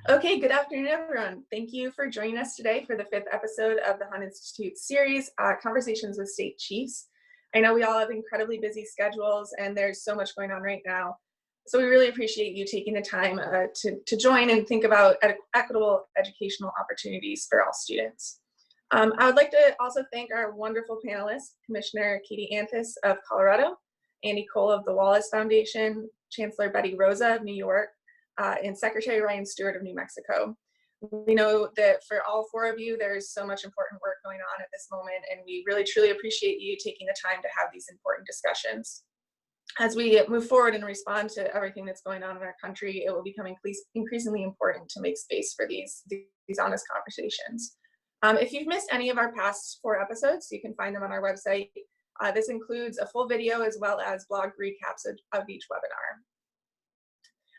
Okay, good afternoon, everyone. Thank you for joining us today for the fifth episode of the Hunt Institute series, Conversations with State Chiefs. I know we all have incredibly busy schedules and there's so much going on right now. So we really appreciate you taking the time to join and think about equitable educational opportunities for all students. I would like to also thank our wonderful panelists, Commissioner Katie Anthis of Colorado, Andy Cole of the Wallace Foundation, Chancellor Betty Rosa of New York, and Secretary Ryan Stewart of New Mexico. We know that for all four of you, there's so much important work going on at this moment, and we really truly appreciate you taking the time to have these important discussions. As we move forward and respond to everything that's going on in our country, it will become increasingly important to make space for these honest conversations. If you've missed any of our past four episodes, you can find them on our website. This includes a full video as well as blog recaps of each webinar.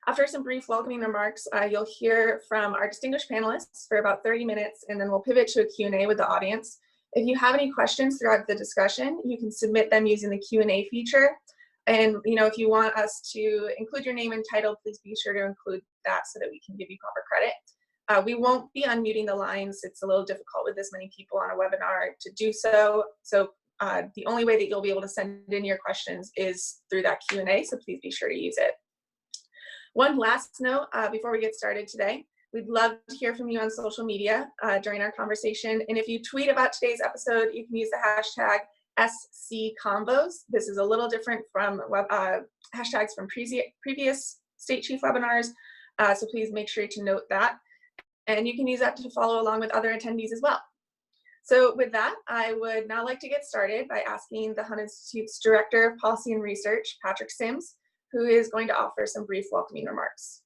After some brief welcoming remarks, you'll hear from our distinguished panelists for about 30 minutes, and then we'll pivot to a Q&A with the audience. If you have any questions throughout the discussion, you can submit them using the Q&A feature. And if you want us to include your name and title, please be sure to include that so that we can give you proper credit. We won't be unmuting the lines. It's a little difficult with this many people on a webinar to do so. So the only way that you'll be able to send in your questions is through that Q&A, so please be sure to use it. One last note before we get started today, we'd love to hear from you on social media during our conversation. And if you tweet about today's episode, you can use the hashtag SCConvos. This is a little different from hashtags from previous State Chief webinars, so please make sure to note that. And you can use that to follow along with other attendees as well. So with that, I would now like to get started by asking the Hunt Institute's Director of Policy and Research, Patrick Sims, who is going to offer some brief welcoming remarks.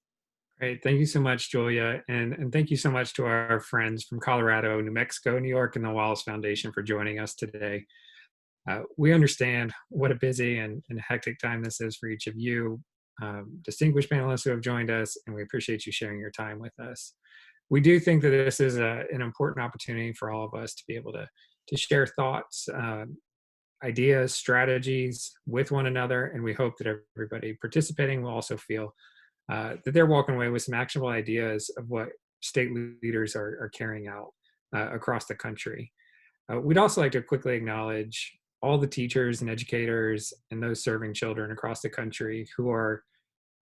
Great. Thank you so much, Julia. And thank you so much to our friends from Colorado, New Mexico, New York, and the Wallace Foundation for joining us today. We understand what a busy and hectic time this is for each of you, distinguished panelists who have joined us, and we appreciate you sharing your time with us. We do think that this is an important opportunity for all of us to be able to share thoughts, ideas, strategies with one another, and we hope that everybody participating will also feel that they're walking away with some actionable ideas of what state leaders are carrying out across the country. We'd also like to quickly acknowledge all the teachers and educators and those serving children across the country who are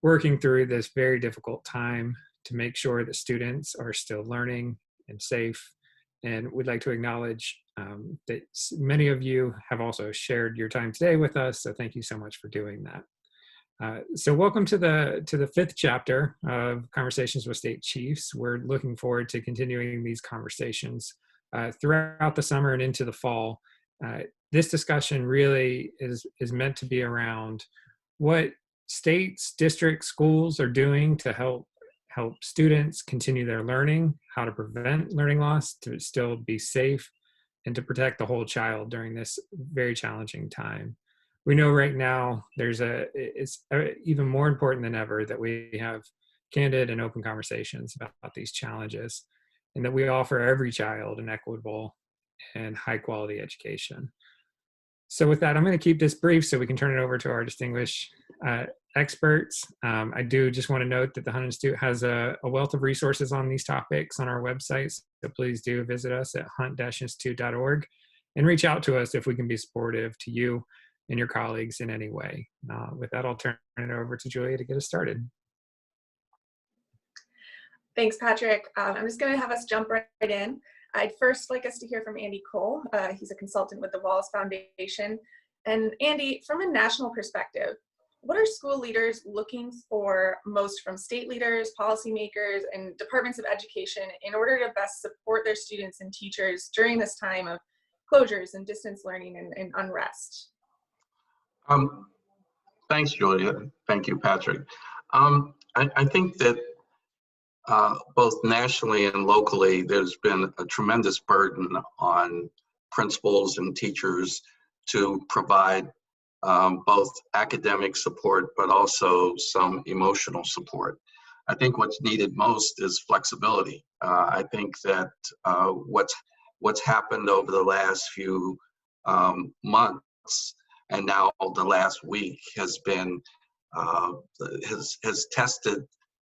working through this very difficult time to make sure that students are still learning and safe. And we'd like to acknowledge that many of you have also shared your time today with us, so thank you so much for doing that. So welcome to the fifth chapter of Conversations with State Chiefs. We're looking forward to continuing these conversations throughout the summer and into the fall. This discussion really is meant to be around what states, districts, schools are doing to help students continue their learning, how to prevent learning loss, to still be safe, and to protect the whole child during this very challenging time. We know right now it's even more important than ever that we have candid and open conversations about these challenges, and that we offer every child an equitable and high quality education. So with that, I'm going to keep this brief so we can turn it over to our distinguished experts. I do just want to note that the Hunt Institute has a wealth of resources on these topics on our website, so please do visit us at hunt-institute.org and reach out to us if we can be supportive to you and your colleagues in any way. With that, I'll turn it over to Julia to get us started. Thanks, Patrick. I'm just going to have us jump right in. I'd first like us to hear from Andy Cole. He's a consultant with the Wallace Foundation. And Andy, from a national perspective, what are school leaders looking for most from state leaders, policymakers, and departments of education in order to best support their students and teachers during this time of closures and distance learning and unrest? Thanks, Julia. Thank you, Patrick. I think that both nationally and locally, there's been a tremendous burden on principals and teachers to provide both academic support, but also some emotional support. I think what's needed most is flexibility. I think that what's happened over the last few months and now the last week has been has tested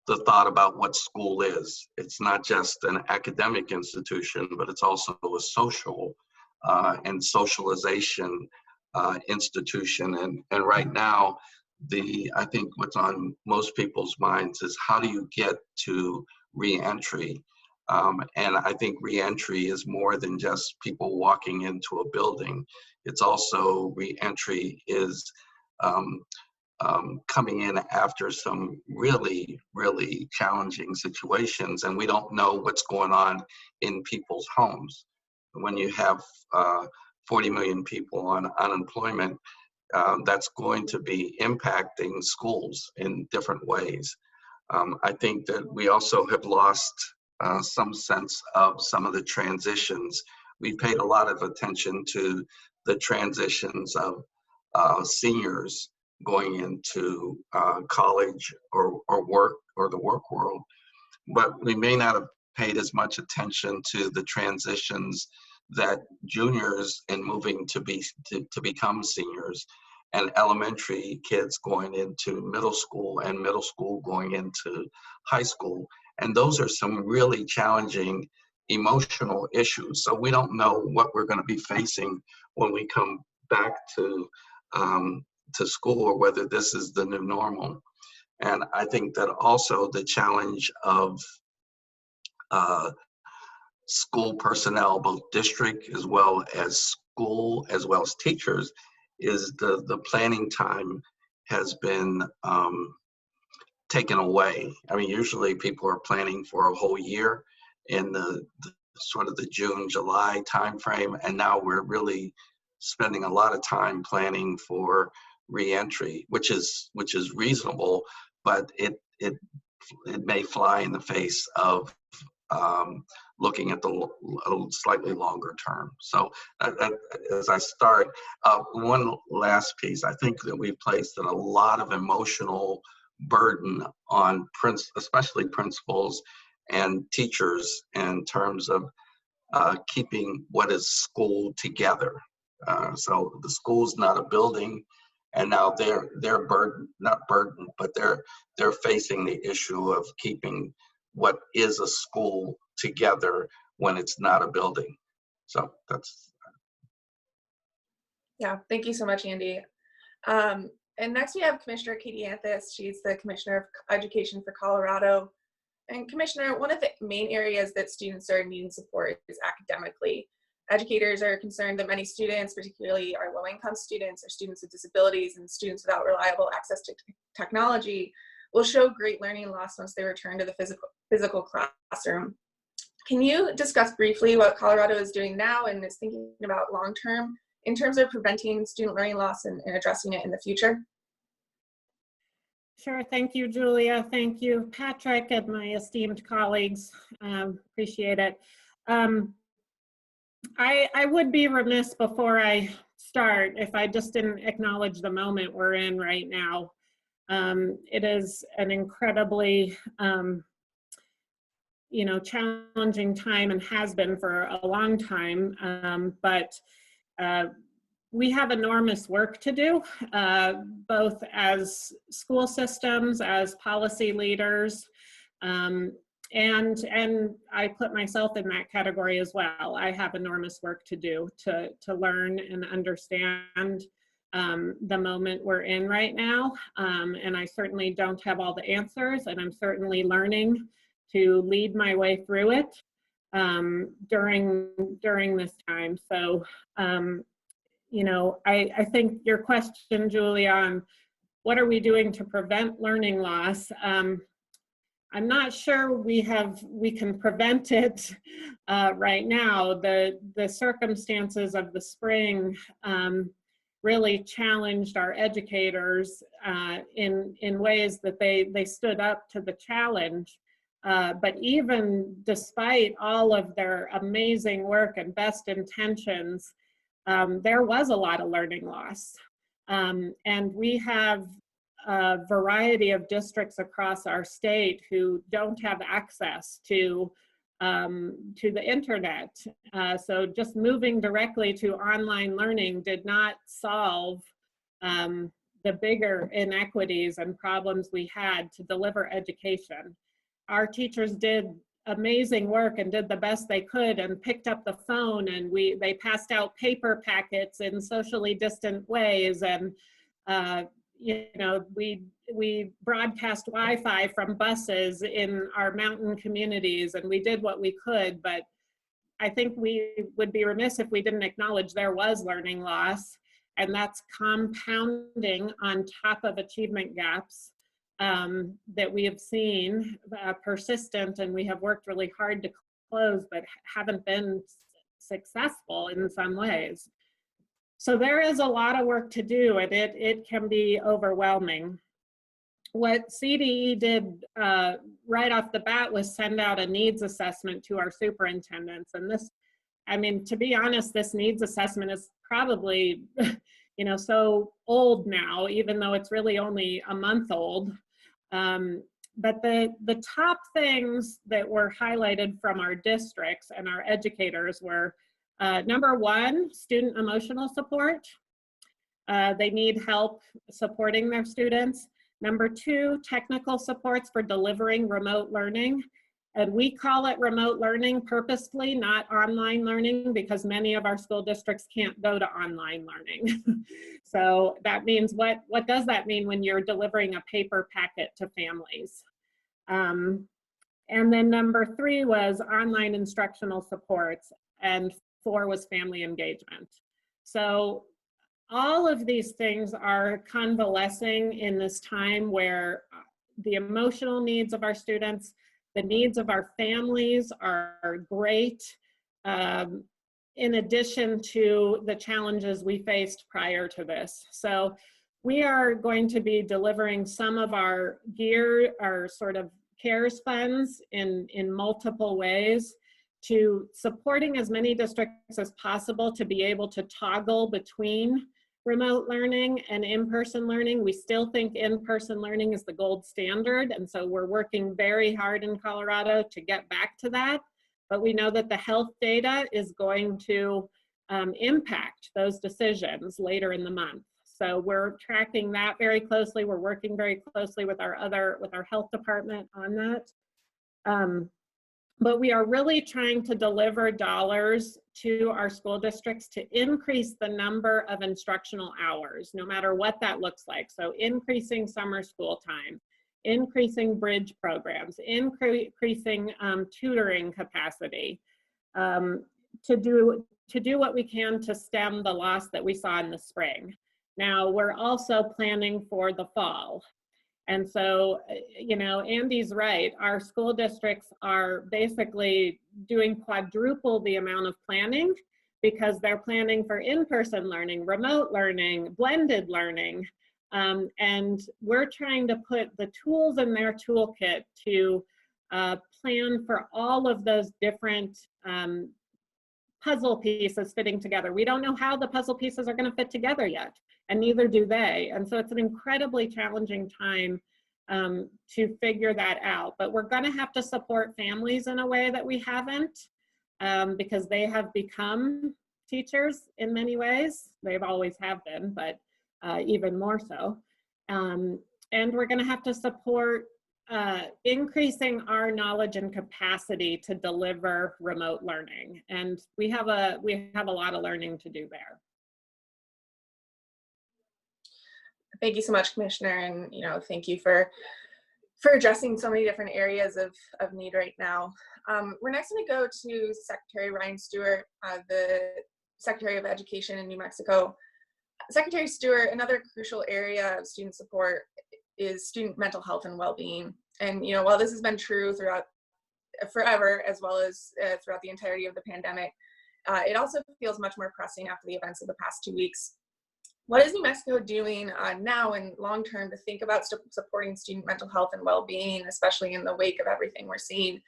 the thought about what school is. It's not just an academic institution, but it's also a social and socialization institution. And right now, I think what's on most people's minds is how do you get to reentry? And I think reentry is more than just people walking into a building. It's also reentry is coming in after some really, really challenging situations, and we don't know what's going on in people's homes. When you have 40 million people on unemployment, that's going to be impacting schools in different ways. I think that we also have lost some sense of some of the transitions. We paid a lot of attention to the transitions of seniors going into college or work or the work world, but we may not have paid as much attention to the transitions that juniors in moving to become seniors, and elementary kids going into middle school, and middle school going into high school. And those are some really challenging emotional issues. So we don't know what we're going to be facing when we come back to school, or whether this is the new normal. And I think that also the challenge of school personnel, both district as well as school, as well as teachers, is the planning time has been taken away. I mean, usually people are planning for a whole year in the sort of the June, July timeframe, and now we're really spending a lot of time planning for reentry, which is reasonable, but it may fly in the face of looking at the slightly longer term. So as I start, one last piece, I think that we've placed a lot of emotional burden on especially principals and teachers in terms of keeping what is school together. So the school's not a building, and now they're burdened, not burdened, but they're facing the issue of keeping what is a school together when it's not a building. So that's. Yeah, thank you so much, Andy. And next we have Commissioner Katie Anthis. She's the Commissioner of Education for Colorado. And Commissioner, one of the main areas that students are needing support is academically. Educators are concerned that many students, particularly our low-income students or students with disabilities and students without reliable access to technology, will show great learning loss once they return to the physical classroom. Can you discuss briefly what Colorado is doing now and is thinking about long-term in terms of preventing student learning loss and addressing it in the future? Sure, thank you, Julia. Thank you, Patrick, and my esteemed colleagues. Appreciate it. I would be remiss before I start if I just didn't acknowledge the moment we're in right now. It is an incredibly, challenging time, and has been for a long time, but we have enormous work to do, both as school systems, as policy leaders, and I put myself in that category as well. I have enormous work to do to learn and understand the moment we're in right now, and I certainly don't have all the answers, and I'm certainly learning to lead my way through it during this time. So. I think your question, Julia, on what are we doing to prevent learning loss? I'm not sure we can prevent it right now. The circumstances of the spring really challenged our educators in ways that they stood up to the challenge. But even despite all of their amazing work and best intentions, there was a lot of learning loss. And we have a variety of districts across our state who don't have access to the internet. So just moving directly to online learning did not solve the bigger inequities and problems we had to deliver education. Our teachers did amazing work and did the best they could and picked up the phone, and they passed out paper packets in socially distant ways, and we broadcast Wi-Fi from buses in our mountain communities, and we did what we could. But I think we would be remiss if we didn't acknowledge there was learning loss, and that's compounding on top of achievement gaps that we have seen persistent, and we have worked really hard to close, but haven't been successful in some ways. So there is a lot of work to do, and it can be overwhelming. What CDE did right off the bat was send out a needs assessment to our superintendents. And this, I mean, to be honest, this needs assessment is probably, so old now, even though it's really only a month old. But the top things that were highlighted from our districts and our educators were, number one, student emotional support. They need help supporting their students. Number two, technical supports for delivering remote learning. And we call it remote learning purposefully, not online learning, because many of our school districts can't go to online learning. So that means, what does that mean when you're delivering a paper packet to families? And then number three was online instructional supports, and 4 was family engagement. So all of these things are convalescing in this time where the emotional needs of our students, the needs of our families are great, in addition to the challenges we faced prior to this. So we are going to be delivering some of our our sort of CARES funds in multiple ways, to supporting as many districts as possible to be able to toggle between remote learning and in-person learning. We still think in-person learning is the gold standard, and so we're working very hard in Colorado to get back to that. But we know that the health data is going to impact those decisions later in the month. So we're tracking that very closely. We're working very closely with our health department on that. But we are really trying to deliver dollars to our school districts to increase the number of instructional hours, no matter what that looks like. So increasing summer school time, increasing bridge programs, increasing tutoring capacity, to do what we can to stem the loss that we saw in the spring. Now, we're also planning for the fall. And so, Andy's right. Our school districts are basically doing quadruple the amount of planning, because they're planning for in-person learning, remote learning, blended learning. And we're trying to put the tools in their toolkit to plan for all of those different puzzle pieces fitting together. We don't know how the puzzle pieces are going to fit together yet, and neither do they. And so it's an incredibly challenging time to figure that out. But we're going to have to support families in a way that we haven't, because they have become teachers in many ways. They've always have been, but even more so. And we're going to have to support increasing our knowledge and capacity to deliver remote learning. And we have a lot of learning to do there. Thank you so much, Commissioner, and thank you for addressing so many different areas of need right now. We're next going to go to Secretary Ryan Stewart, the Secretary of Education in New Mexico. Secretary Stewart, another crucial area of student support is student mental health and well-being. And while this has been true throughout forever, as well as throughout the entirety of the pandemic, it also feels much more pressing after the events of the past 2 weeks. What is New Mexico doing now and long term to think about supporting student mental health and well-being, especially in the wake of everything we're seeing?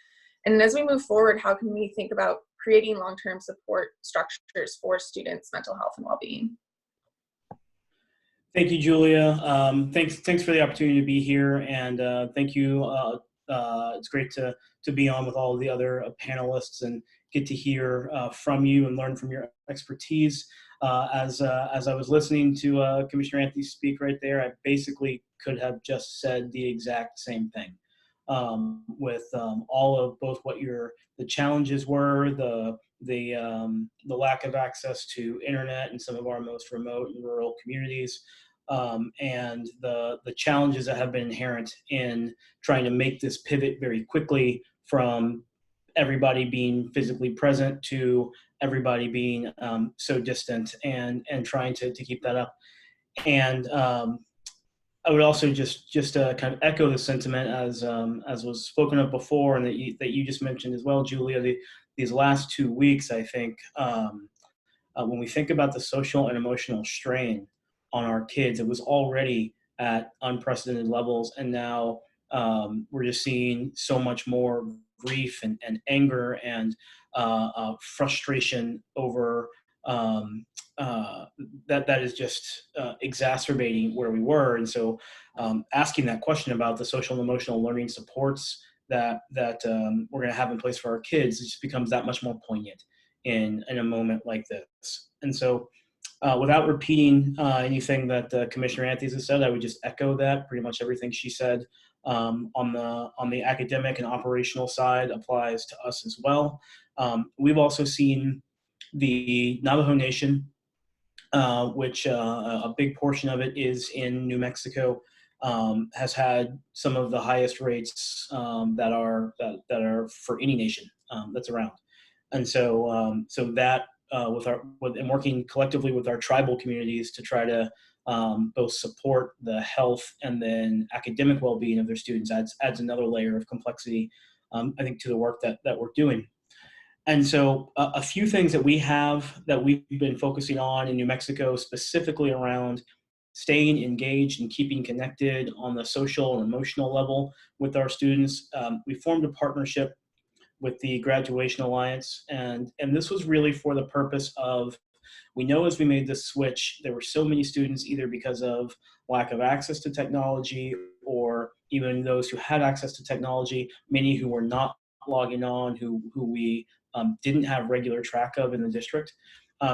And as we move forward, how can we think about creating long-term support structures for students' mental health and well-being? Thank you, Julia. Thanks for the opportunity to be here, and thank you. It's great to be on with all of the other panelists and get to hear from you and learn from your expertise. As I was listening to Commissioner Anthis speak right there, I basically could have just said the exact same thing. With all of both what the challenges were, the lack of access to internet in some of our most remote and rural communities, and the challenges that have been inherent in trying to make this pivot very quickly from everybody being physically present to everybody being so distant, and trying to keep that up. And I would also just kind of echo the sentiment as was spoken of before, and that you just mentioned as well, Julia. These last 2 weeks, I think, when we think about the social and emotional strain on our kids, it was already at unprecedented levels, and now we're just seeing so much more grief and anger and frustration over that is just exacerbating where we were. And so asking that question about the social and emotional learning supports that we're going to have in place for our kids, it just becomes that much more poignant in a moment like this. And so without repeating anything that Commissioner Anthis has said, I would just echo that. Pretty much everything she said on the academic and operational side applies to us as well. We've also seen the Navajo Nation, which a big portion of it is in New Mexico, has had some of the highest rates that are for any nation that's around. And so that and working collectively with our tribal communities to try to both support the health and then academic well-being of their students adds another layer of complexity, I think, to the work that we're doing. And so a few things that we've been focusing on in New Mexico, specifically around staying engaged and keeping connected on the social and emotional level with our students. We formed a partnership with the Graduation Alliance, and this was really for the purpose of, we know as we made this switch, there were so many students, either because of lack of access to technology, or even those who had access to technology, many who were not logging on, who we didn't have regular track of in the district.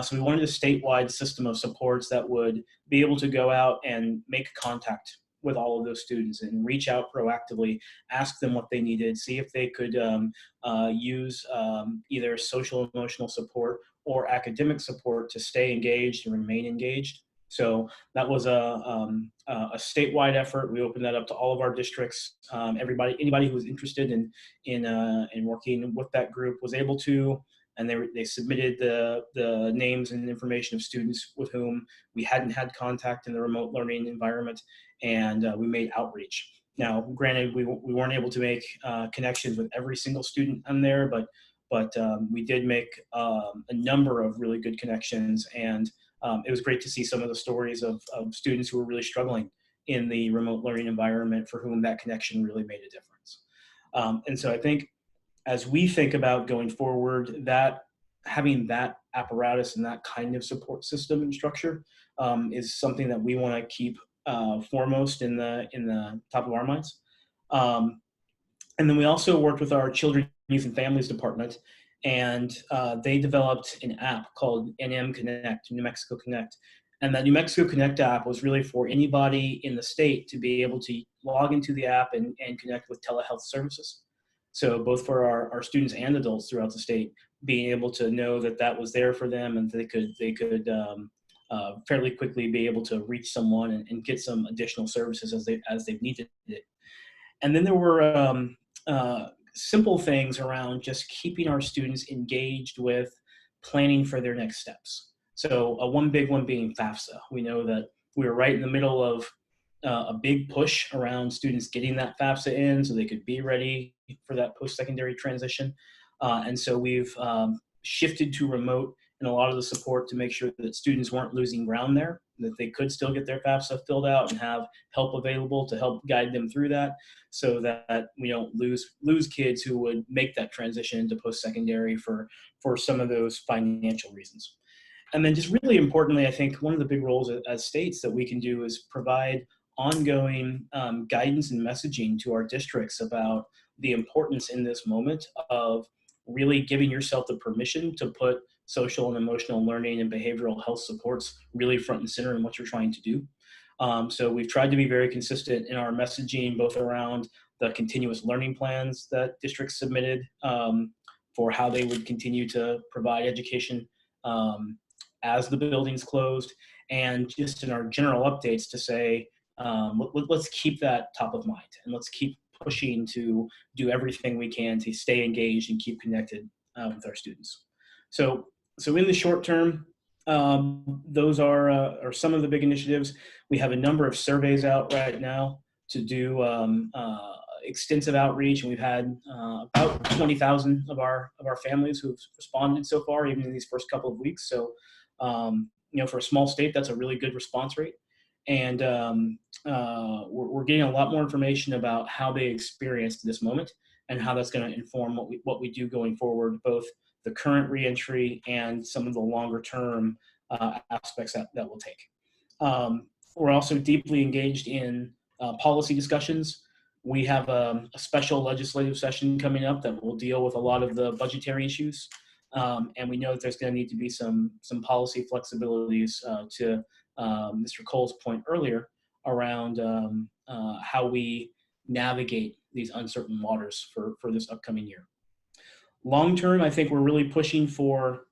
So we wanted a statewide system of supports that would be able to go out and make contact with all of those students and reach out proactively, ask them what they needed, see if they could use either social emotional support or academic support to stay engaged and remain engaged. So that was a statewide effort. We opened that up to all of our districts. Anybody who was interested in working with that group was able to, and they submitted the names and information of students with whom we hadn't had contact in the remote learning environment, and we made outreach. Now, granted, we weren't able to make connections with every single student on there, but we did make a number of really good connections, and it was great to see some of the stories of students who were really struggling in the remote learning environment for whom that connection really made a difference. And so I think as we think about going forward, that having that apparatus and that kind of support system and structure is something that we want to keep foremost in the top of our minds. And then we also worked with our Children, Youth, and Families Department, and they developed an app called NM Connect, New Mexico Connect. And that New Mexico Connect app was really for anybody in the state to be able to log into the app and connect with telehealth services. So both for our students and adults throughout the state, being able to know that that was there for them, and they could fairly quickly be able to reach someone and get some additional services as they've needed it. And then there were simple things around just keeping our students engaged with planning for their next steps. So one big one being FAFSA. We know that we were right in the middle of a big push around students getting that FAFSA in so they could be ready for that post-secondary transition. And so we've shifted to remote and a lot of the support to make sure that students weren't losing ground there, that they could still get their FAFSA filled out and have help available to help guide them through that, so that we don't lose kids who would make that transition into post-secondary for some of those financial reasons. And then just really importantly, I think one of the big roles as states that we can do is provide ongoing guidance and messaging to our districts about the importance in this moment of really giving yourself the permission to put social and emotional learning and behavioral health supports really front and center in what you're trying to do. So we've tried to be very consistent in our messaging, both around the continuous learning plans that districts submitted for how they would continue to provide education as the building's closed, and just in our general updates to say, let's keep that top of mind, and let's keep pushing to do everything we can to stay engaged and keep connected with our students. So in the short term, those are some of the big initiatives. We have a number of surveys out right now to do extensive outreach, and we've had about 20,000 of our families who've responded so far, even in these first couple of weeks. So, for a small state, that's a really good response rate. And we're getting a lot more information about how they experienced this moment and how that's going to inform what we do going forward, both the current reentry and some of the longer term aspects that we'll take. We're also deeply engaged in policy discussions. We have a special legislative session coming up that will deal with a lot of the budgetary issues. And we know that there's going to need to be some policy flexibilities to Mr. Cole's point earlier around how we navigate these uncertain waters for this upcoming year. Long term, I think we're really pushing for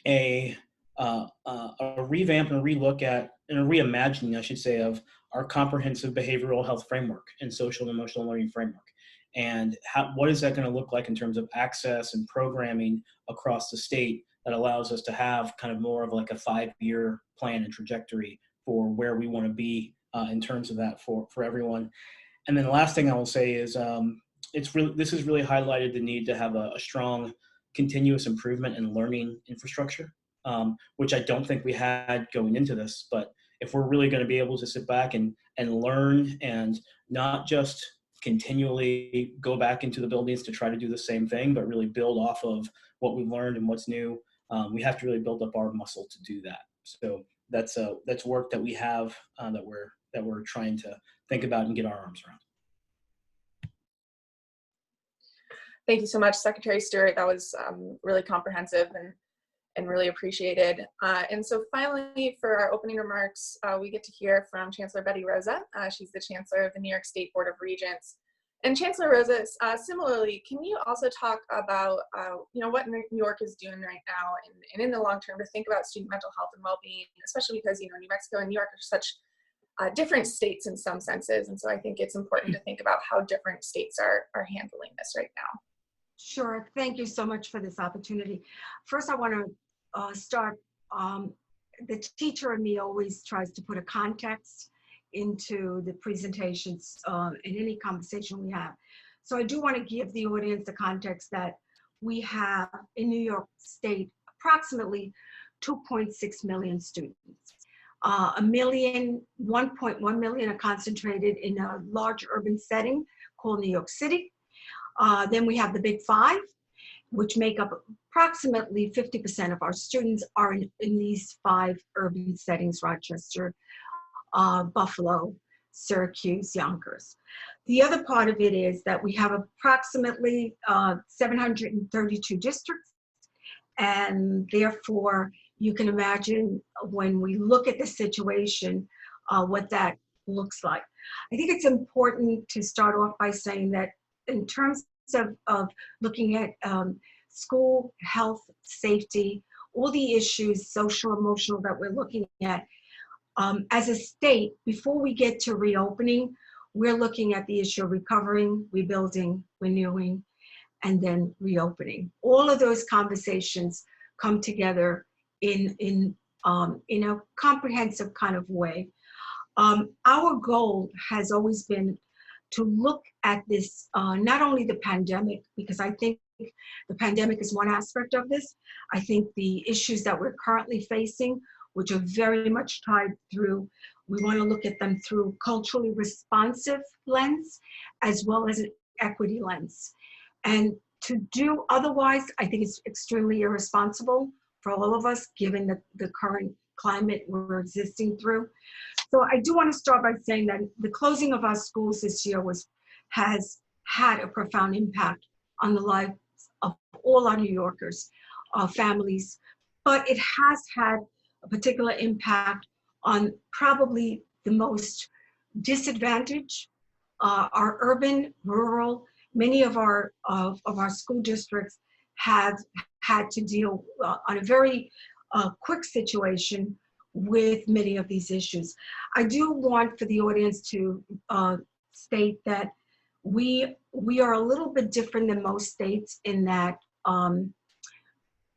a revamp and a relook at, and a reimagining, I should say, of our comprehensive behavioral health framework and social and emotional learning framework. And what is that going to look like in terms of access and programming across the state that allows us to have kind of more of like a 5-year plan and trajectory for where we want to be in terms of that for everyone. And then the last thing I will say is this has really highlighted the need to have a strong continuous improvement in learning infrastructure, which I don't think we had going into this. But if we're really going to be able to sit back and learn and not just continually go back into the buildings to try to do the same thing, but really build off of what we've learned and what's new, we have to really build up our muscle to do that. So that's work that we have that we're trying to think about and get our arms around. Thank you so much, Secretary Stewart. That was really comprehensive and really appreciated. And so finally, for our opening remarks, we get to hear from Chancellor Betty Rosa. She's the Chancellor of the New York State Board of Regents. And Chancellor Rosa, similarly, can you also talk about what New York is doing right now and in the long term to think about student mental health and well-being, especially because New Mexico and New York are such different states in some senses. And so I think it's important to think about how different states are handling this right now. Sure. Thank you so much for this opportunity. First, I want to start. The teacher in me always tries to put a context into the presentations in any conversation we have. So I do want to give the audience the context that we have in New York State approximately 2.6 million students. 1.1 million are concentrated in a large urban setting called New York City. Then we have the Big Five, which make up approximately 50% of our students are in these 5 urban settings: Rochester, Buffalo, Syracuse, Yonkers. The other part of it is that we have approximately 732 districts, and therefore you can imagine when we look at the situation, what that looks like. I think it's important to start off by saying that in terms of looking at school health, safety, all the issues, social, emotional, that we're looking at, as a state, before we get to reopening, we're looking at the issue of recovering, rebuilding, renewing, and then reopening. All of those conversations come together in a comprehensive kind of way. Our goal has always been to look at this, not only the pandemic, because I think the pandemic is one aspect of this. I think the issues that we're currently facing, which are very much tied through, we want to look at them through culturally responsive lens, as well as an equity lens. And to do otherwise, I think it's extremely irresponsible for all of us, given the current climate we're existing through. So I do want to start by saying that the closing of our schools this year has had a profound impact on the lives of all our New Yorkers, our families, but it has had a particular impact on probably the most disadvantaged, our urban, rural. Many of our school districts have had to deal on a very quick situation with many of these issues. I do want for the audience to state that we are a little bit different than most states in that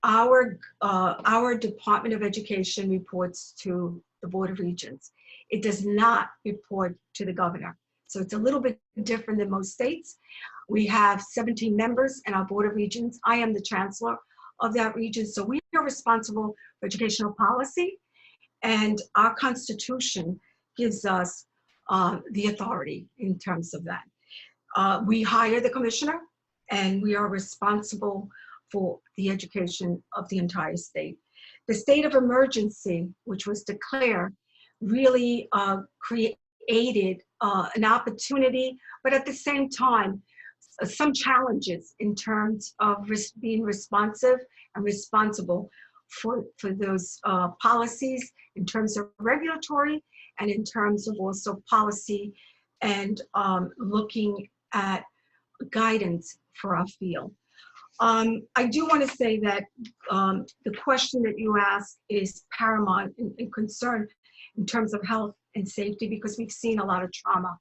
our Department of Education reports to the Board of Regents. It does not report to the governor. So it's a little bit different than most states. We have 17 members in our Board of Regents. I am the chancellor of that region. So we are responsible for educational policy, and our Constitution gives us the authority in terms of that. We hire the commissioner, and we are responsible for the education of the entire state. The state of emergency, which was declared, really created an opportunity, but at the same time, some challenges in terms of being responsive and responsible for those policies in terms of regulatory and in terms of also policy and looking at guidance for our field. I do want to say that the question that you asked is paramount in concern in terms of health and safety, because we've seen a lot of trauma.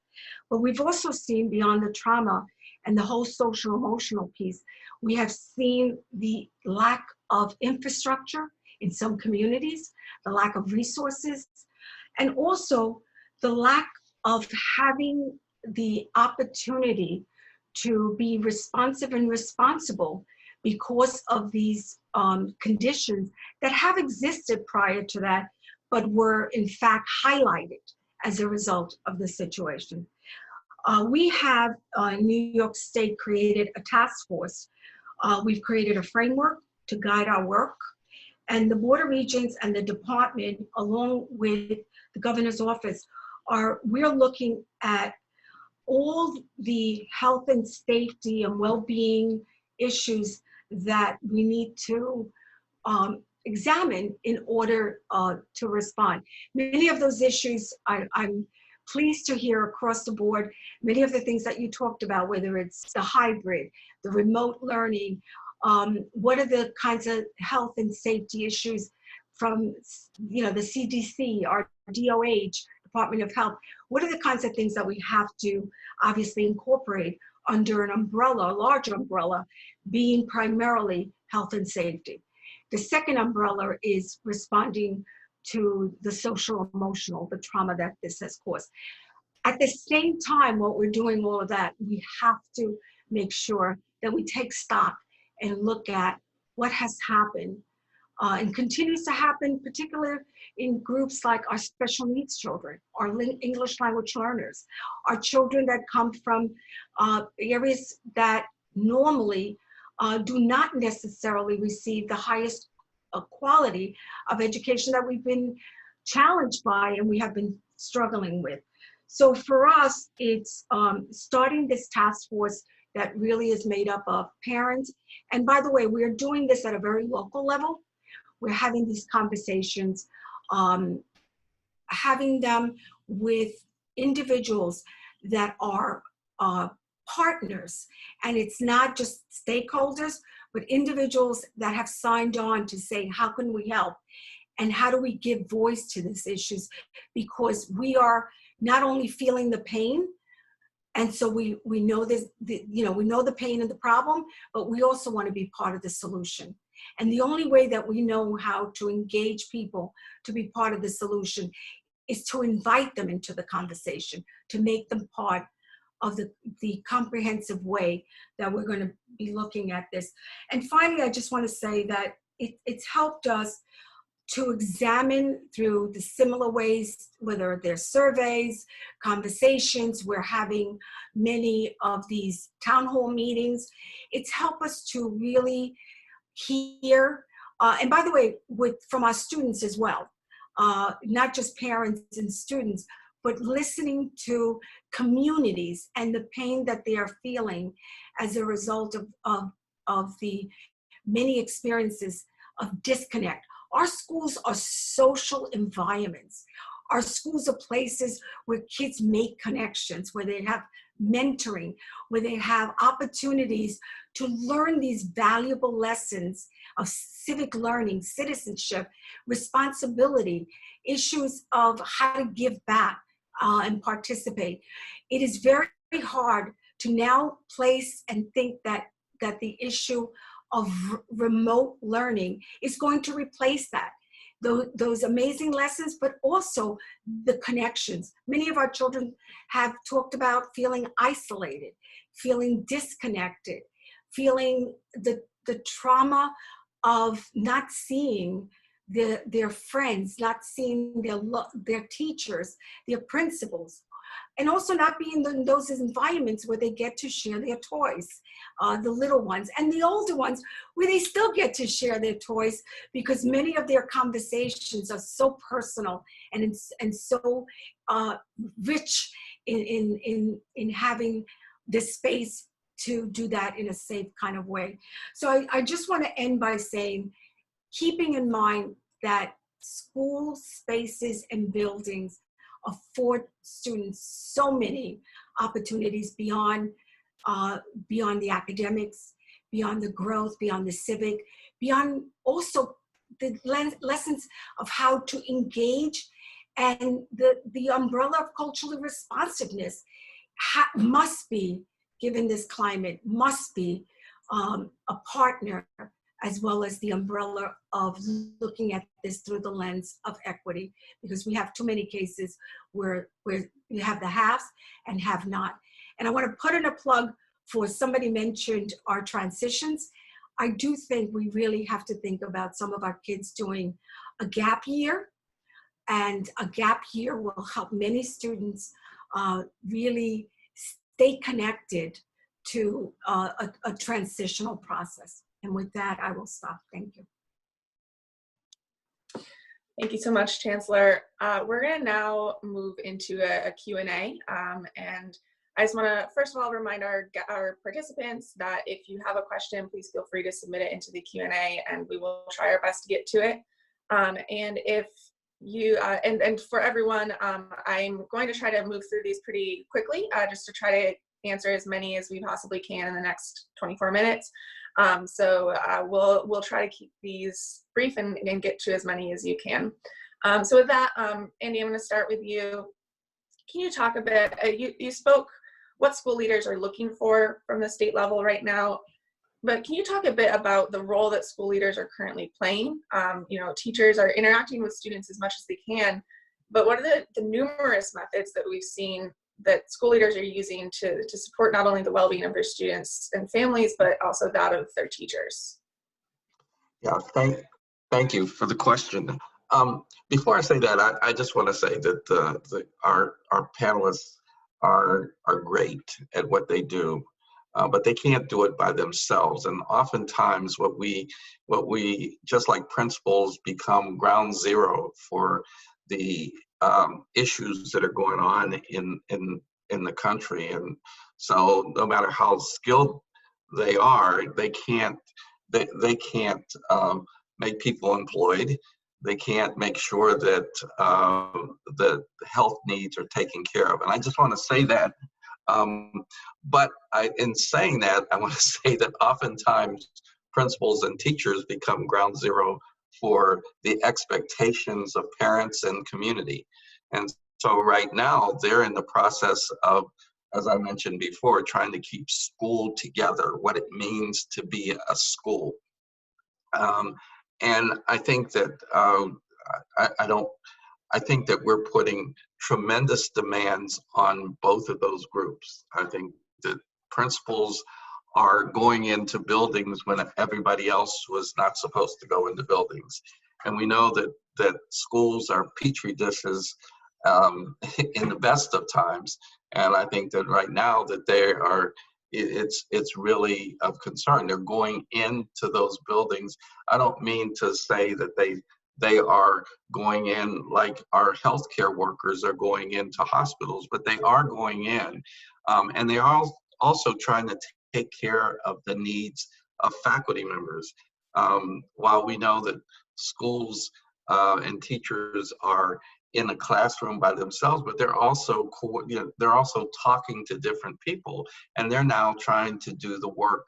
But we've also seen beyond the trauma and the whole social emotional piece, we have seen the lack of infrastructure in some communities, the lack of resources, and also the lack of having the opportunity to be responsive and responsible because of these conditions that have existed prior to that, but were in fact highlighted as a result of the situation. We have in New York State created a task force. We've created a framework to guide our work, and the Board of Regents and the department, along with the governor's office, we're looking at all the health and safety and well-being issues that we need to examine in order to respond. Many of those issues, I'm pleased to hear across the board, many of the things that you talked about, whether it's the hybrid, the remote learning, what are the kinds of health and safety issues from the CDC, our DOH, Department of Health, what are the kinds of things that we have to obviously incorporate under an umbrella, a large umbrella, being primarily health and safety. The second umbrella is responding to the social emotional, the trauma that this has caused. At the same time, while we're doing all of that, we have to make sure that we take stock and look at what has happened and continues to happen, particularly in groups like our special needs children, our English language learners, our children that come from areas that normally do not necessarily receive the highest quality of education that we've been challenged by and we have been struggling with. So for us, it's starting this task force that really is made up of parents. And by the way, we're doing this at a very local level. We're having these conversations, having them with individuals that are partners. And it's not just stakeholders, but individuals that have signed on to say, how can we help? And how do we give voice to these issues? Because we are not only feeling the pain, and so we know this, we know the pain and the problem, but we also want to be part of the solution. And the only way that we know how to engage people to be part of the solution is to invite them into the conversation, to make them part of the comprehensive way that we're going to be looking at this. And finally, I just want to say that it's helped us to examine through the similar ways, whether they're surveys, conversations, we're having many of these town hall meetings. It's helped us to really hear, and by the way, from our students as well, not just parents and students, but listening to communities and the pain that they are feeling as a result of the many experiences of disconnect, Our schools are social environments. Our schools are places where kids make connections, where they have mentoring, where they have opportunities to learn these valuable lessons of civic learning, citizenship, responsibility, issues of how to give back and participate. It is very hard to now place and think that the issue of remote learning is going to replace that. Those amazing lessons, but also the connections. Many of our children have talked about feeling isolated, feeling disconnected, feeling the trauma of not seeing their friends, not seeing their teachers, their principals, and also not being in those environments where they get to share their toys, the little ones, and the older ones where they still get to share their toys, because many of their conversations are so personal and so rich in having the space to do that in a safe kind of way. So I just want to end by saying, keeping in mind that school spaces and buildings afford students so many opportunities beyond the academics, beyond the growth, beyond the civic, beyond also the lessons of how to engage, and the umbrella of cultural responsiveness must be, given this climate, must be a partner, as well as the umbrella of looking at this through the lens of equity, because we have too many cases where you have the haves and have not. And I want to put in a plug for, somebody mentioned our transitions. I do think we really have to think about some of our kids doing a gap year, and a gap year will help many students really stay connected to a transitional process. And with that, I will stop. Thank you. Thank you so much, Chancellor. We're going to now move into a Q&A. And I just want to, first of all, remind our participants that if you have a question, please feel free to submit it into the Q&A, and we will try our best to get to it. And if you, and for everyone, I'm going to try to move through these pretty quickly, just to try to answer as many as we possibly can in the next 24 minutes. So we'll try to keep these brief and get to as many as you can. So with that, Andy, I'm going to start with you. Can you talk a bit, you spoke what school leaders are looking for from the state level right now, but can you talk a bit about the role that school leaders are currently playing? You know, teachers are interacting with students as much as they can, but what are the numerous methods that we've seen that school leaders are using to support not only the well-being of their students and families, but also that of their teachers? Yeah, thank you for the question. Before I say that, I just want to say that our panelists are great at what they do, but they can't do it by themselves. And oftentimes, what we just like principals become ground zero for the issues that are going on in the country. And so no matter how skilled they are, they can't make people employed. They can't make sure that the health needs are taken care of. And I just want to say that. But in saying that, I want to say that oftentimes principals and teachers become ground zero for the expectations of parents and community. And so right now they're in the process of, as I mentioned before, trying to keep school together, what it means to be a school. And I think that I think that we're putting tremendous demands on both of those groups. I think that principals are going into buildings when everybody else was not supposed to go into buildings. And we know that schools are petri dishes in the best of times. And I think that right now that it's really of concern. They're going into those buildings. I don't mean to say that they are going in like our healthcare workers are going into hospitals, but they are going in. And they are also trying to take care of the needs of faculty members. While we know that schools and teachers are in a classroom by themselves, but they're also they're also talking to different people, and they're now trying to do the work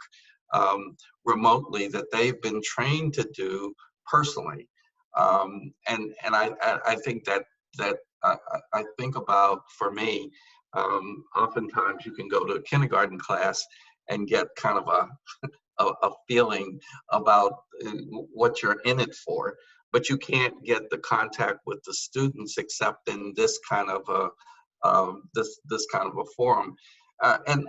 remotely that they've been trained to do personally. And I think that I think about, for me, oftentimes you can go to a kindergarten class and get kind of a feeling about what you're in it for, but you can't get the contact with the students except in this kind of a this kind of a forum. And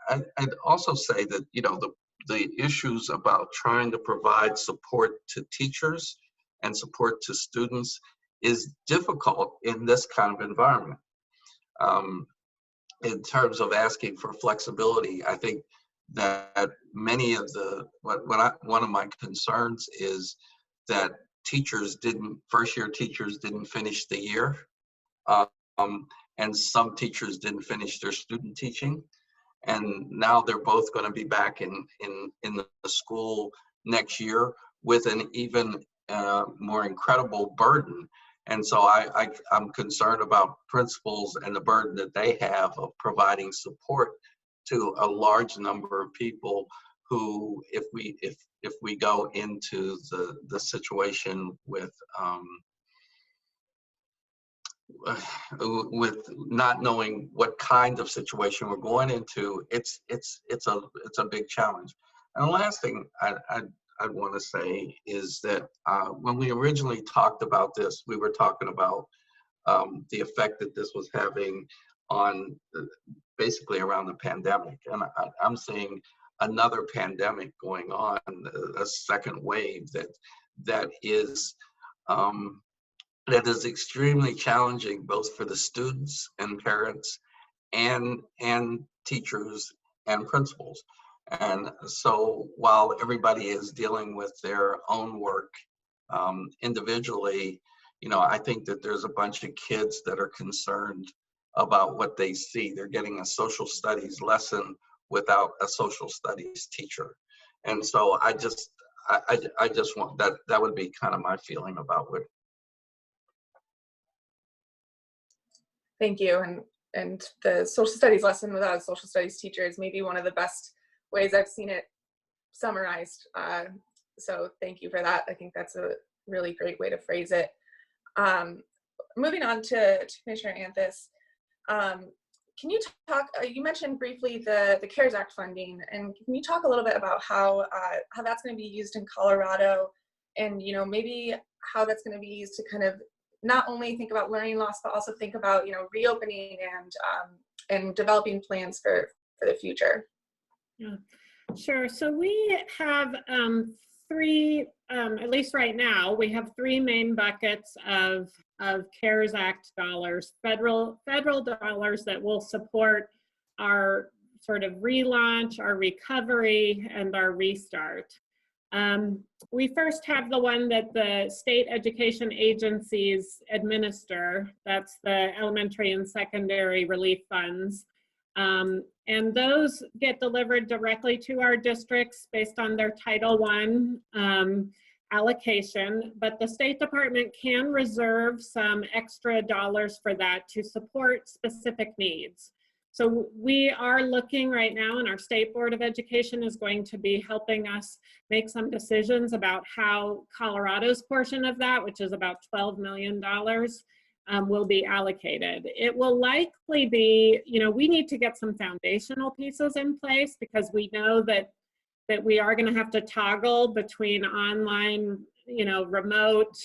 I'd also say that, you know, the issues about trying to provide support to teachers and support to students is difficult in this kind of environment. In terms of asking for flexibility, I think that many of the, one of my concerns is that first year teachers didn't finish the year, and some teachers didn't finish their student teaching. And now they're both going to be back in the school next year with an even more incredible burden. And so I'm concerned about principals and the burden that they have of providing support to a large number of people who, if we go into the situation with not knowing what kind of situation we're going into, it's a big challenge. And the last thing I want to say is that when we originally talked about this, we were talking about the effect that this was having on basically around the pandemic. And I'm seeing another pandemic going on, a second wave that is extremely challenging, both for the students and parents and teachers and principals. And so while everybody is dealing with their own work individually, you know, I think that there's a bunch of kids that are concerned about what they see. They're getting a social studies lesson without a social studies teacher. And so I just want that would be kind of my feeling about it. Thank you. And the social studies lesson without a social studies teacher is maybe one of the best ways I've seen it summarized. So thank you for that. I think that's a really great way to phrase it. Moving on to Commissioner Anthis, can you talk, you mentioned briefly the CARES Act funding, and can you talk a little bit about how that's going to be used in Colorado, and, you know, maybe how that's going to be used to kind of not only think about learning loss, but also think about, you know, reopening and developing plans for the future? Yeah, sure. So we have three, at least right now, we have three main buckets of CARES Act dollars, federal dollars that will support our sort of relaunch, our recovery, and our restart. We first have the one that the state education agencies administer. That's the elementary and secondary relief funds. And those get delivered directly to our districts based on their Title I allocation, but the State Department can reserve some extra dollars for that to support specific needs. So we are looking right now, and our State Board of Education is going to be helping us make some decisions about how Colorado's portion of that, which is about $12 million, will be allocated. It will likely be, you know, we need to get some foundational pieces in place, because we know that we are going to have to toggle between online, you know, remote,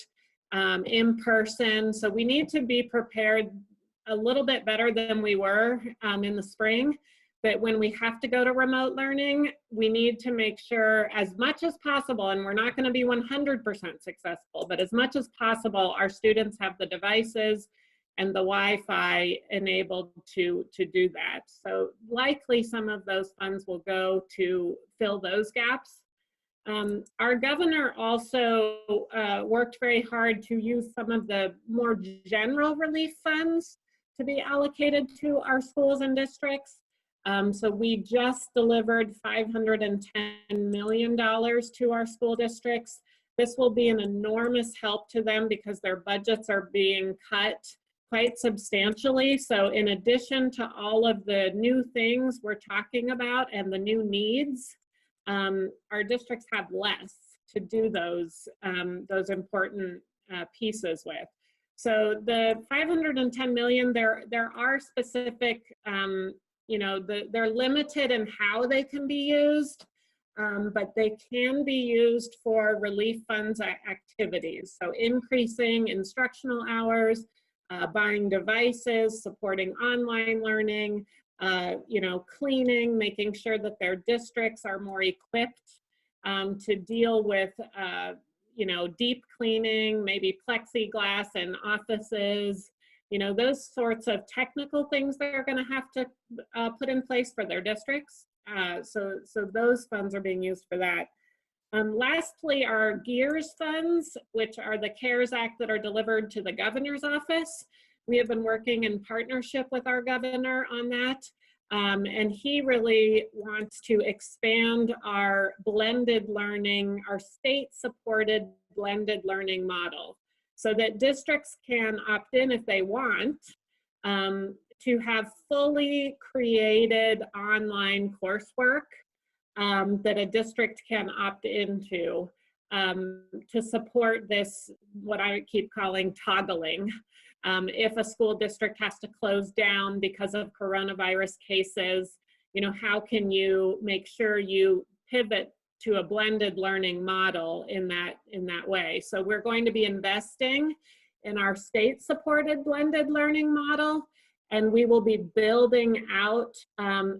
in person. So we need to be prepared a little bit better than we were in the spring. But when we have to go to remote learning, we need to make sure as much as possible, and we're not going to be 100% successful, but as much as possible, our students have the devices and the Wi-Fi enabled to do that. So likely some of those funds will go to fill those gaps. Our governor also worked very hard to use some of the more general relief funds to be allocated to our schools and districts. So we just delivered $510 million to our school districts This will be an enormous help to them because their budgets are being cut quite substantially. So in addition to all of the new things we're talking about and the new needs, our districts have less to do those important pieces with. So the 510 million, there are specific, they're limited in how they can be used, but they can be used for relief funds activities. So increasing instructional hours, buying devices, supporting online learning, cleaning, making sure that their districts are more equipped to deal with, deep cleaning, maybe plexiglass in offices, those sorts of technical things they're going to have to put in place for their districts. So those funds are being used for that. Lastly, our GEARS funds, which are the CARES Act that are delivered to the governor's office. We have been working in partnership with our governor on that. And he really wants to expand our blended learning, our state-supported blended learning model, so that districts can opt in if they want to have fully created online coursework that a district can opt into to support this, what I keep calling toggling. If a school district has to close down because of coronavirus cases, how can you make sure you pivot to a blended learning model in that way? So we're going to be investing in our state-supported blended learning model, and we will be building out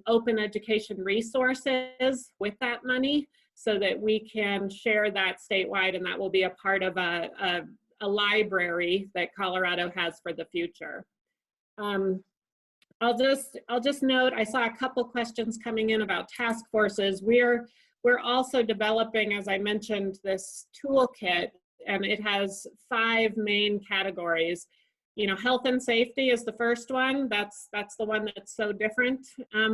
open education resources with that money so that we can share that statewide, and that will be a part of a library that Colorado has for the future. I'll just note, I saw a couple questions coming in about task forces. We're also developing, as I mentioned, this toolkit, and it has 5 main categories. Health and safety is the first one. That's the one that's so different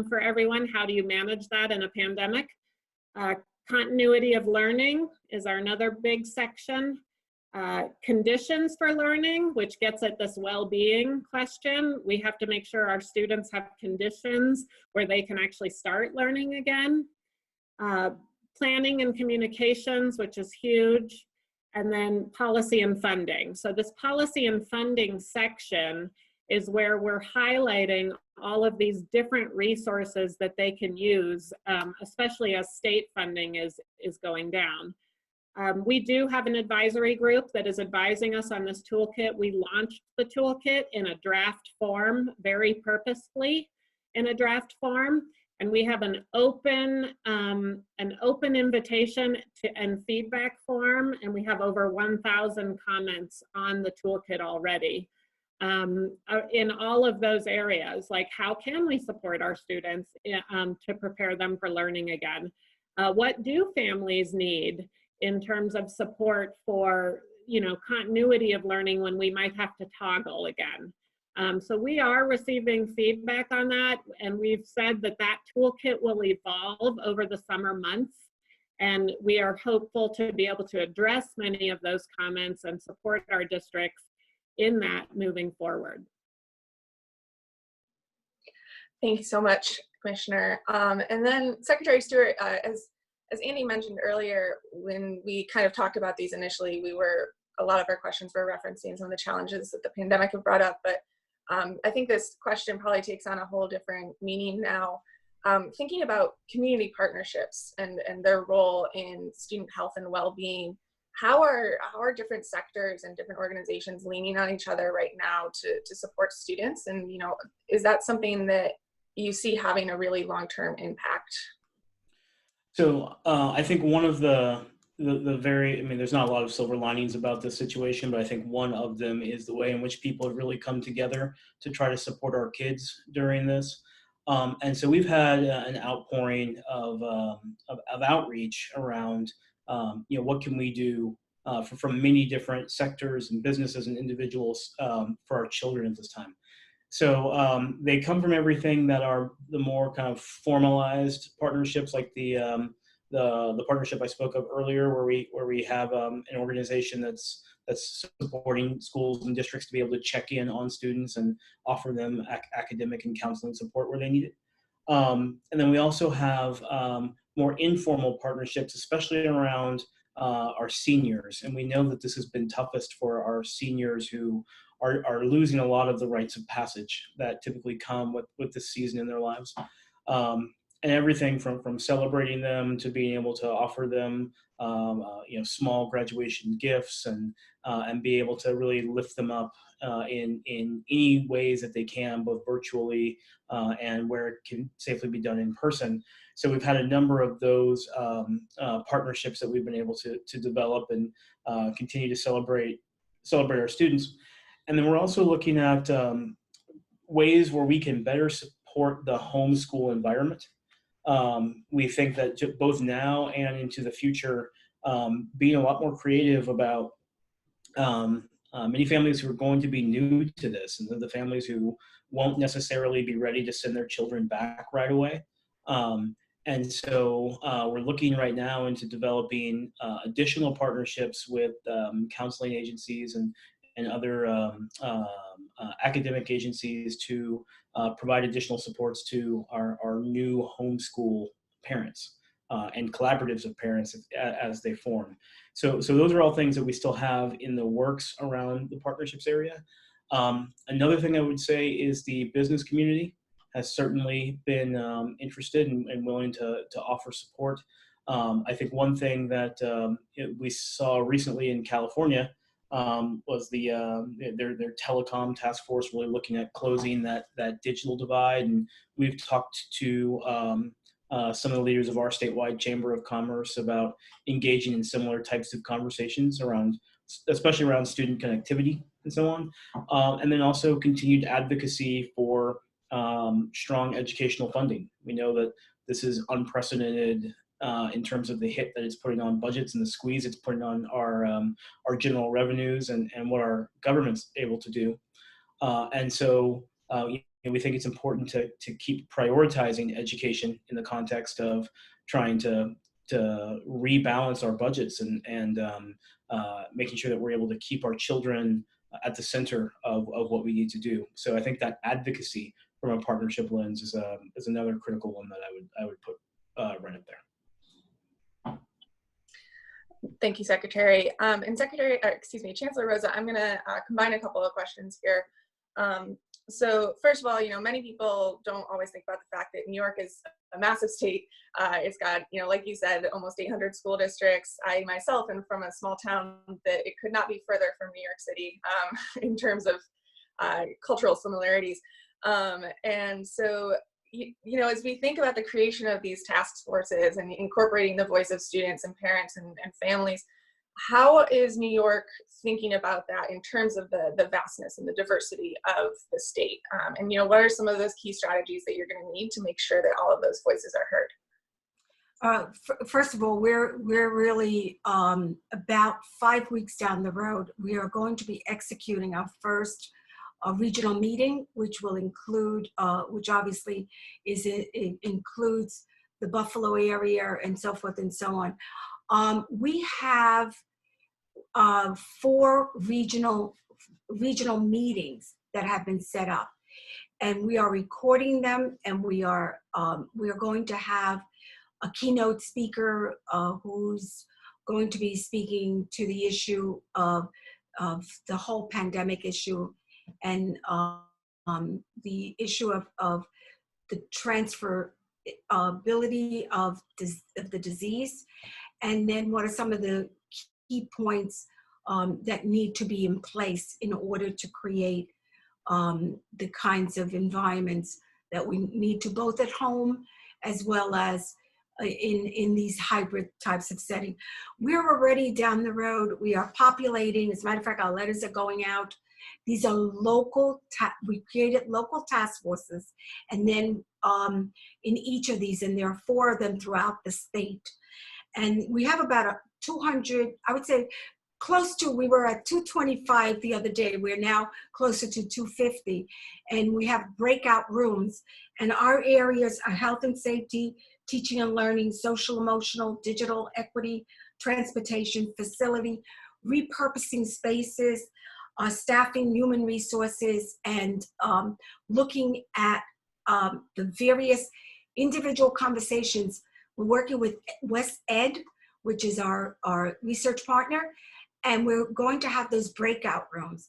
for everyone. How do you manage that in a pandemic? Continuity of learning is our another big section. Conditions for learning, which gets at this well-being question. We have to make sure our students have conditions where they can actually start learning again. Planning and communications, which is huge. And then policy and funding. So this policy and funding section is where we're highlighting all of these different resources that they can use, especially as state funding is going down. We do have an advisory group that is advising us on this toolkit. We launched the toolkit in a draft form, very purposefully in a draft form. And we have an open invitation and feedback form, and we have over 1,000 comments on the toolkit already. In all of those areas, like how can we support our students to prepare them for learning again? What do families need in terms of support for continuity of learning when we might have to toggle again? So we are receiving feedback on that, and we've said that toolkit will evolve over the summer months, and we are hopeful to be able to address many of those comments and support our districts in that moving forward. Thank you so much, Commissioner. And then Secretary Stewart, as Andy mentioned earlier, when we kind of talked about these initially, a lot of our questions were referencing some of the challenges that the pandemic have brought up, but I think this question probably takes on a whole different meaning now. Thinking about community partnerships and their role in student health and well-being, how are different sectors and different organizations leaning on each other right now to support students? And is that something that you see having a really long-term impact? So I think one of there's not a lot of silver linings about this situation, but I think one of them is the way in which people have really come together to try to support our kids during this. And so we've had an outpouring of outreach around, what can we do from many different sectors and businesses and individuals for our children at this time. So they come from everything that are the more kind of formalized partnerships, like the the partnership I spoke of earlier, where we have an organization that's supporting schools and districts to be able to check in on students and offer them academic and counseling support where they need it. And then we also have more informal partnerships, especially around our seniors. And we know that this has been toughest for our seniors who are losing a lot of the rites of passage that typically come with this season in their lives. And everything from celebrating them to being able to offer them small graduation gifts and be able to really lift them up in any ways that they can, both virtually and where it can safely be done in person. So we've had a number of those partnerships that we've been able to develop and continue to celebrate our students. And then we're also looking at ways where we can better support the homeschool environment. We think that both now and into the future, being a lot more creative about many families who are going to be new to this, and the families who won't necessarily be ready to send their children back right away. And so we're looking right now into developing additional partnerships with counseling agencies and other academic agencies to provide additional supports to our new homeschool parents and collaboratives of parents as they form. So those are all things that we still have in the works around the partnerships area. Another thing I would say is the business community has certainly been interested and willing to offer support. I think one thing that we saw recently in California was their telecom task force really looking at closing that digital divide. And we've talked to some of the leaders of our statewide Chamber of Commerce about engaging in similar types of conversations especially around student connectivity and so on. And then also continued advocacy for strong educational funding. We know that this is unprecedented in terms of the hit that it's putting on budgets and the squeeze it's putting on our general revenues and what our government's able to do. And so we think it's important to keep prioritizing education in the context of trying to rebalance our budgets and making sure that we're able to keep our children at the center of what we need to do. So I think that advocacy from a partnership lens is another critical one that I would put right up there. Thank you, Secretary. And Chancellor Rosa, I'm going to combine a couple of questions here. So first of all, many people don't always think about the fact that New York is a massive state. It's got, like you said, almost 800 school districts. I myself am from a small town that it could not be further from New York City in terms of cultural similarities. And so, as we think about the creation of these task forces and incorporating the voice of students and parents and families, how is New York thinking about that in terms of the vastness and the diversity of the state? And what are some of those key strategies that you're going to need to make sure that all of those voices are heard? First of all, we're really about 5 weeks down the road. We are going to be executing our first regional meeting, which will include, which obviously includes the Buffalo area and so forth and so on. We have 4 regional meetings that have been set up, and we are recording them, and we are going to have a keynote speaker who's going to be speaking to the issue of the whole pandemic issue and the issue of the transferability of the disease, and then what are some of the key points that need to be in place in order to create the kinds of environments that we need to, both at home as well as in these hybrid types of setting. We're already down the road. We are populating. As a matter of fact, our letters are going out. These are local, we created local task forces, and then in each of these, and there are 4 of them throughout the state. And we have about 200, I would say we were at 225 the other day. We're now closer to 250, and we have breakout rooms. And our areas are health and safety, teaching and learning, social, emotional, digital equity, transportation, facility, repurposing spaces, staffing, human resources, and looking at the various individual conversations. We're working with West Ed, which is our research partner, and we're going to have those breakout rooms.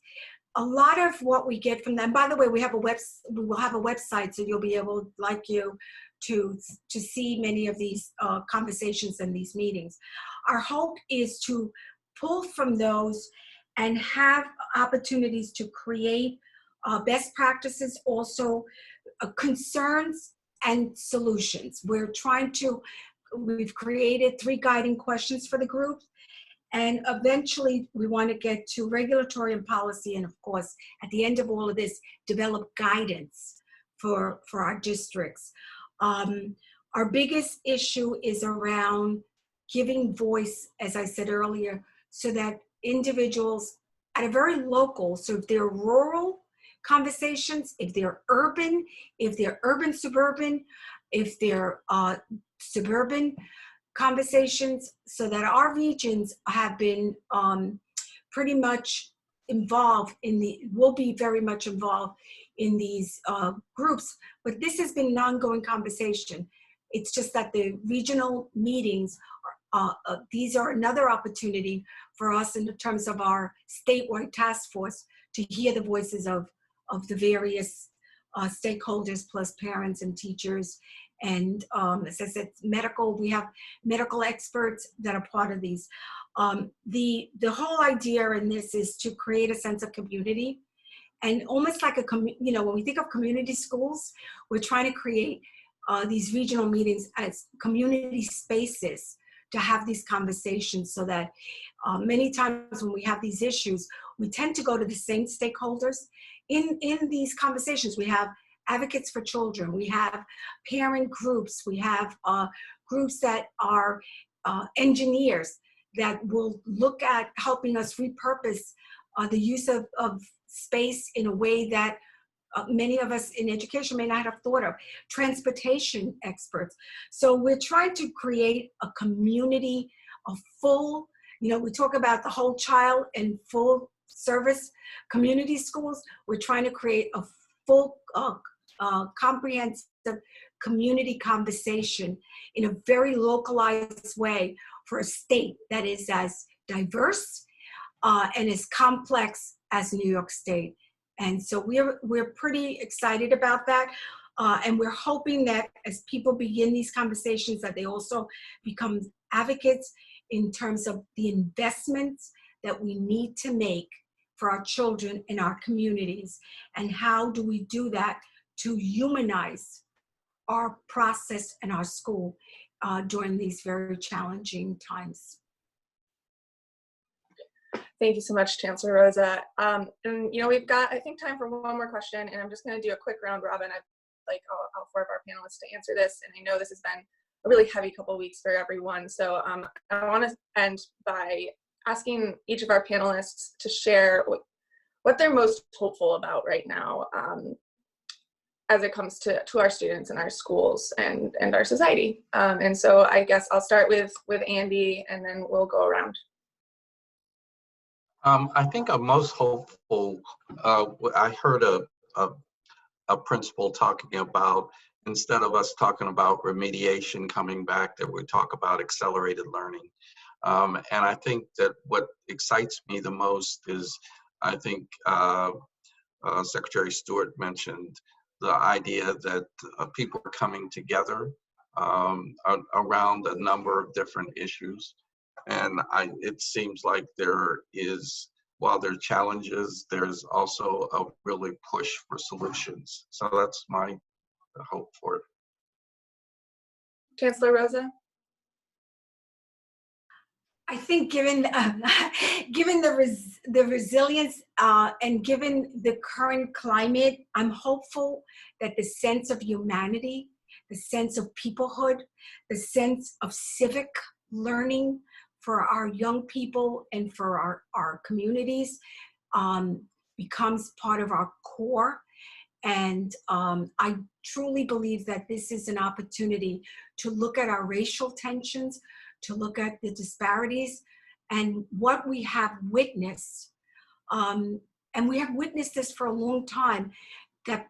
A lot of what we get from them, by the way, we will have a website, so you'll be able, like you, to see many of these conversations and these meetings. Our hope is to pull from those and have opportunities to create best practices, also concerns and solutions. We've created 3 guiding questions for the group. And eventually we want to get to regulatory and policy. And of course, at the end of all of this, develop guidance for our districts. Our biggest issue is around giving voice, as I said earlier, so that individuals at a very local, so if they're rural conversations, if they're urban, suburban, if they're suburban conversations, so that our regions have been pretty much involved will be very much involved in these groups. But this has been an ongoing conversation. It's just that the regional meetings, these are another opportunity for us in terms of our statewide task force to hear the voices of the various stakeholders, plus parents and teachers. And as I said, we have medical experts that are part of these. The whole idea in this is to create a sense of community, and almost like when we think of community schools, we're trying to create these regional meetings as community spaces to have these conversations, so that many times when we have these issues, we tend to go to the same stakeholders. In these conversations, we have advocates for children, we have parent groups, we have groups that are engineers that will look at helping us repurpose the use of space in a way that many of us in education may not have thought of, transportation experts. So we're trying to create a community, a full, we talk about the whole child and full service community schools. We're trying to create a full comprehensive community conversation in a very localized way for a state that is as diverse and as complex as New York State. And so we're pretty excited about that. And we're hoping that as people begin these conversations, that they also become advocates in terms of the investments that we need to make for our children in our communities. And how do we do that to humanize our process and our school during these very challenging times. Thank you so much, Chancellor Rosa. And we've got, I think, time for one more question, and I'm just going to do a quick round robin. I'd like all 4 of our panelists to answer this, and I know this has been a really heavy couple of weeks for everyone. So I want to end by asking each of our panelists to share what they're most hopeful about right now as it comes to our students and our schools and our society. And so I guess I'll start with Andy, and then we'll go around. I think I'm most hopeful. I heard a principal talking about, instead of us talking about remediation coming back, that we talk about accelerated learning. And I think that what excites me the most is, I think Secretary Stewart mentioned the idea that people are coming together around a number of different issues. And it seems like there is, while there are challenges, there's also a really push for solutions. So that's my hope for it. Chancellor Rosa? I think given the resilience and given the current climate, I'm hopeful that the sense of humanity, the sense of peoplehood, the sense of civic learning for our young people and for our communities becomes part of our core. And I truly believe that this is an opportunity to look at our racial tensions, to look at the disparities and what we have witnessed. And we have witnessed this for a long time, that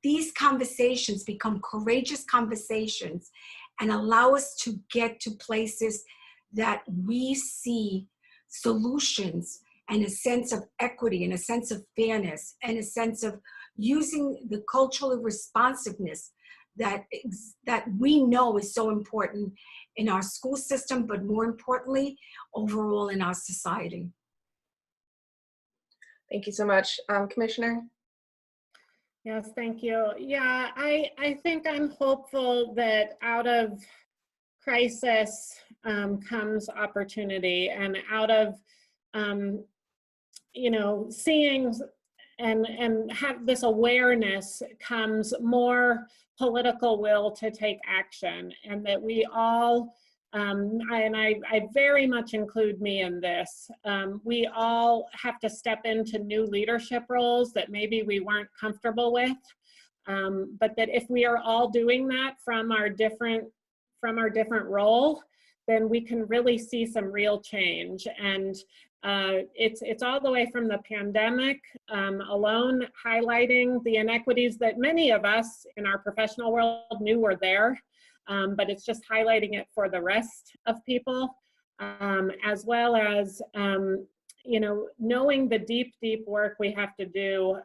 these conversations become courageous conversations and allow us to get to places that we see solutions and a sense of equity and a sense of fairness and a sense of using the cultural responsiveness that we know is so important in our school system, but more importantly, overall in our society. Thank you so much. Commissioner? Yes, thank you. Yeah, I think I'm hopeful that out of crisis comes opportunity, and out of seeing and have this awareness comes more political will to take action, and that we all, and I very much include me in this, we all have to step into new leadership roles that maybe we weren't comfortable with, but that if we are all doing that from our different role, then we can really see some real change. And it's all the way from the pandemic alone, highlighting the inequities that many of us in our professional world knew were there, but it's just highlighting it for the rest of people, as well as knowing the deep work we have to do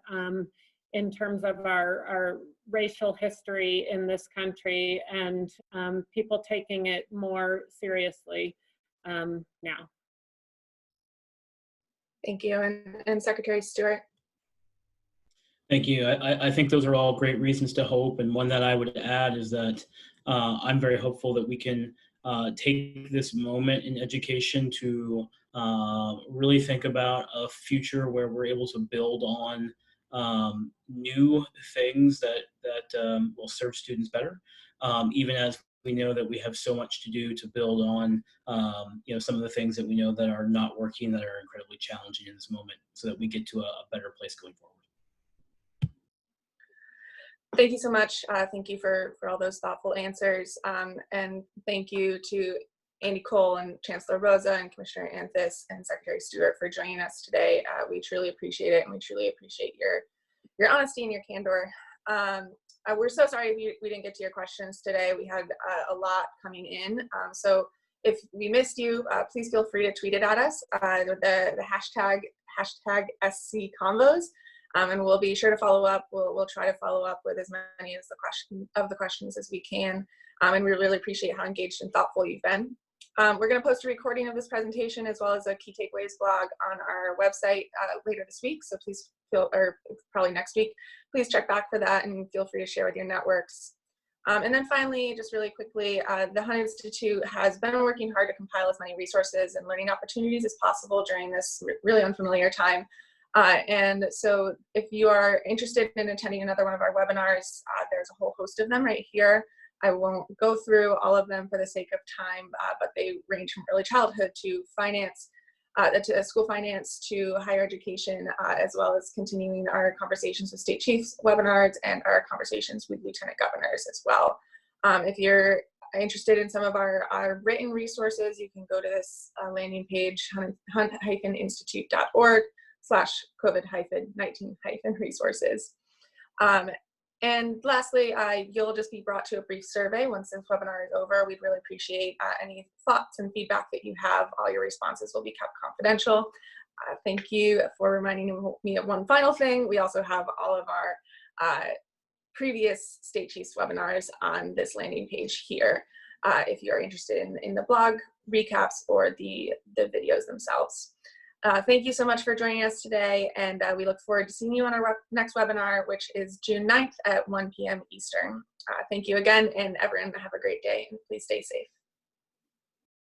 in terms of our racial history in this country, and people taking it more seriously now. Thank you. And Secretary Stewart? Thank you. I think those are all great reasons to hope. And one that I would add is that I'm very hopeful that we can take this moment in education to really think about a future where we're able to build on new things that will serve students better, even as we know that we have so much to do to build on some of the things that we know that are not working, that are incredibly challenging in this moment, so that we get to a better place going forward. Thank you so much. Thank you for all those thoughtful answers. And thank you to Andy Cole and Chancellor Rosa and Commissioner Anthis and Secretary Stewart for joining us today. We truly appreciate it, and we truly appreciate your honesty and your candor. We're so sorry if we didn't get to your questions today. We had a lot coming in. So if we missed you, please feel free to tweet it at us, the hashtag SCConvos. And we'll be sure to follow up. We'll try to follow up with as many as the questions as we can. And we really appreciate how engaged and thoughtful you've been. We're going to post a recording of this presentation as well as a key takeaways blog on our website later this week. So please probably next week, please check back for that and feel free to share with your networks. And then finally, just really quickly, the Hunt Institute has been working hard to compile as many resources and learning opportunities as possible during this really unfamiliar time. And so if you are interested in attending another one of our webinars, there's a whole host of them right here. I won't go through all of them for the sake of time, but they range from early childhood to finance, to school finance, to higher education, as well as continuing our conversations with state chiefs webinars and our conversations with lieutenant governors as well. If you're interested in some of our written resources, you can go to this landing page, hunt-institute.org/COVID-19-resources. And lastly, you'll just be brought to a brief survey once this webinar is over. We'd really appreciate any thoughts and feedback that you have. All your responses will be kept confidential. Thank you for reminding me of one final thing. We also have all of our previous State Chiefs webinars on this landing page here, if you're interested in the blog recaps or the videos themselves. Thank you so much for joining us today, and we look forward to seeing you on our next webinar, which is June 9th at 1 p.m. Eastern. Thank you again, and everyone have a great day, and please stay safe.